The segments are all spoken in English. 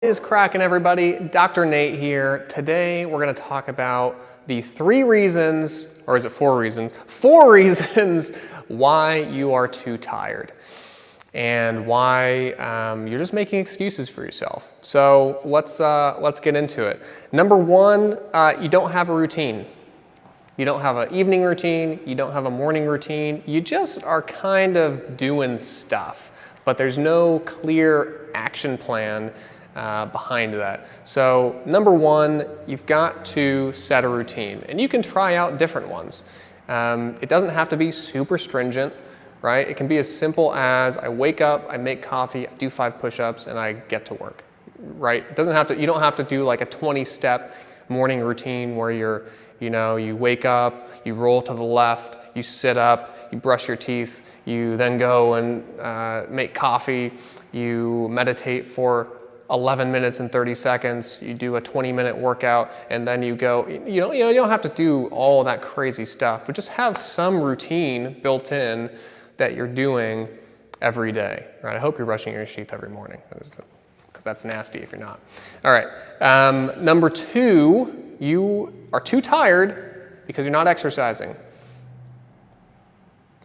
What is cracking, everybody? Dr. Nate here. Today we're going to talk about the 3 reasons, or is it 4 reasons? 4 reasons why you are too tired and why you're just making excuses for yourself. So let's get into it. Number 1, you don't have a routine. You don't have an evening routine. You don't have a morning routine. You just are kind of doing stuff, but there's no clear action plan behind that. So number 1, you've got to set a routine, and you can try out different ones. It doesn't have to be super stringent, right? It can be as simple as I wake up, I make coffee, I do 5 push-ups, and I get to work, right? It doesn't have to, you don't have to do like a 20-step morning routine where you wake up, you roll to the left, you sit up, you brush your teeth, you then go and make coffee, you meditate for 11 minutes and 30 seconds, you do a 20-minute workout, and then you go, you don't have to do all that crazy stuff, but just have some routine built in that you're doing every day, right? I hope you're brushing your teeth every morning, because that's nasty if you're not. All right, number 2, you are too tired because you're not exercising.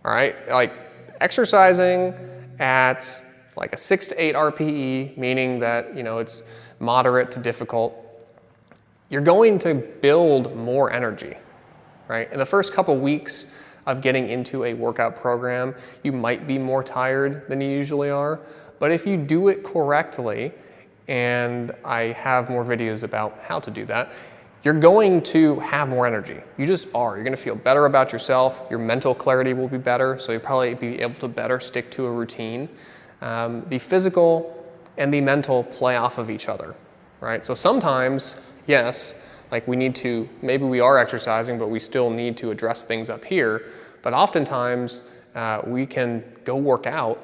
All right, like exercising at like a 6 to 8 RPE, meaning that it's moderate to difficult, you're going to build more energy, right? In the first couple weeks of getting into a workout program, you might be more tired than you usually are, but if you do it correctly, and I have more videos about how to do that, you're going to have more energy. You just are. You're going to feel better about yourself. Your mental clarity will be better, so you'll probably be able to better stick to a routine. The physical and the mental play off of each other, right? So sometimes, yes, like maybe we are exercising, but we still need to address things up here. But oftentimes, we can go work out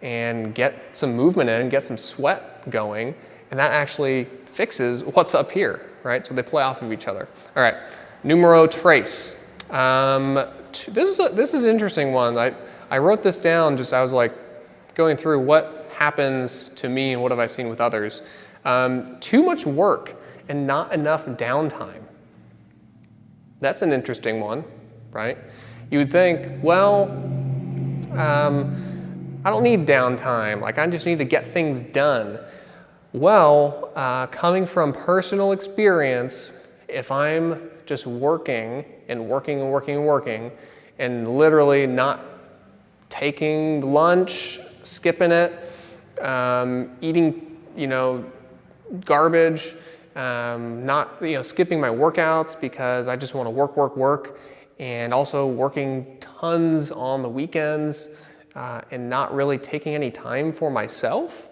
and get some movement in, get some sweat going, and that actually fixes what's up here, right? So they play off of each other. All right, numero tres. This is an interesting one. I wrote this down, I was like, going through what happens to me and what have I seen with others. Too much work and not enough downtime. That's an interesting one, right? You would think, well, I don't need downtime. Like, I just need to get things done. Well, coming from personal experience, if I'm just working and working and working and working and literally not taking lunch, skipping it, eating, garbage, not, skipping my workouts because I just want to work, and also working tons on the weekends, and not really taking any time for myself,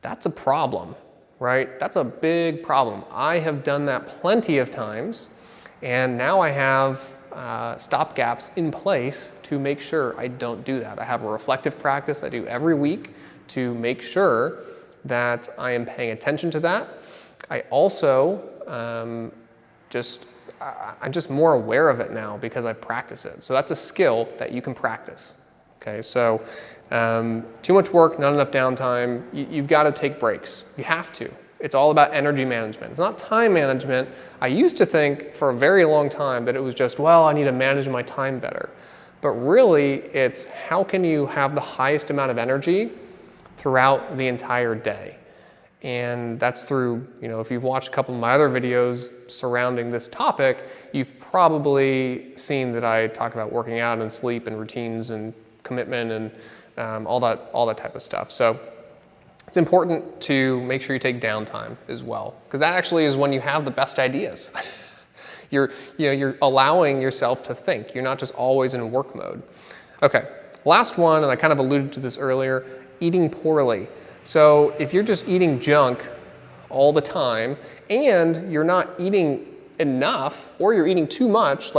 that's a problem, right? That's a big problem. I have done that plenty of times, and now I have stop gaps in place to make sure I don't do that. I have a reflective practice I do every week to make sure that I am paying attention to that. I also I'm just more aware of it now because I practice it. So that's a skill that you can practice. Okay, so too much work, not enough downtime. You've got to take breaks. You have to. It's all about energy management. It's not time management. I used to think for a very long time that it was just, well, I need to manage my time better. But really, it's how can you have the highest amount of energy throughout the entire day? And that's through, if you've watched a couple of my other videos surrounding this topic, you've probably seen that I talk about working out and sleep and routines and commitment and all that type of stuff. So it's important to make sure you take downtime as well, because that actually is when you have the best ideas. You're allowing yourself to think. You're not just always in work mode. Okay, last one, and I kind of alluded to this earlier, eating poorly. So if you're just eating junk all the time and you're not eating enough or you're eating too much,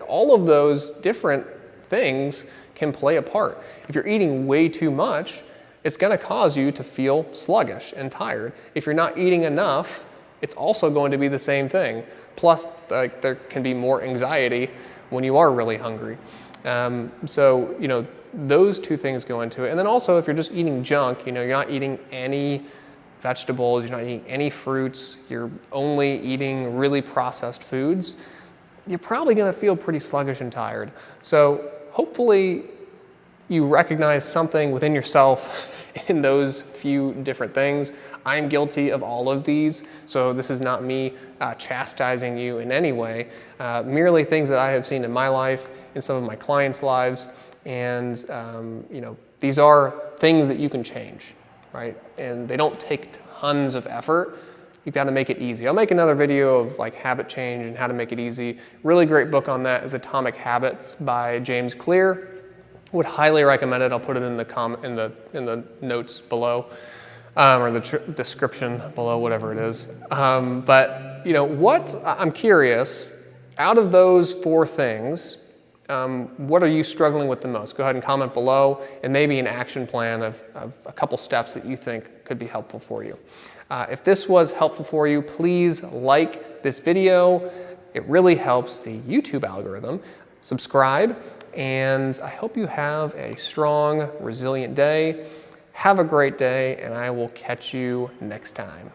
all of those different things can play a part. If you're eating way too much, it's going to cause you to feel sluggish and tired. If you're not eating enough, it's also going to be the same thing. Plus, there can be more anxiety when you are really hungry. Those 2 things go into it. And then also, if you're just eating junk, you're not eating any vegetables, you're not eating any fruits, you're only eating really processed foods, you're probably going to feel pretty sluggish and tired. So hopefully you recognize something within yourself in those few different things. I'm guilty of all of these, so this is not me chastising you in any way, merely things that I have seen in my life, in some of my clients' lives, and these are things that you can change, right? And they don't take tons of effort. You've got to make it easy. I'll make another video of like habit change and how to make it easy. Really great book on that is Atomic Habits by James Clear. Would highly recommend it. I'll put it in the notes below, or the description below, whatever it is. But I'm curious, out of those 4 things, what are you struggling with the most? Go ahead and comment below, and maybe an action plan of a couple steps that you think could be helpful for you. If this was helpful for you, please like this video. It really helps the YouTube algorithm. Subscribe. And I hope you have a strong, resilient day. Have a great day, and I will catch you next time.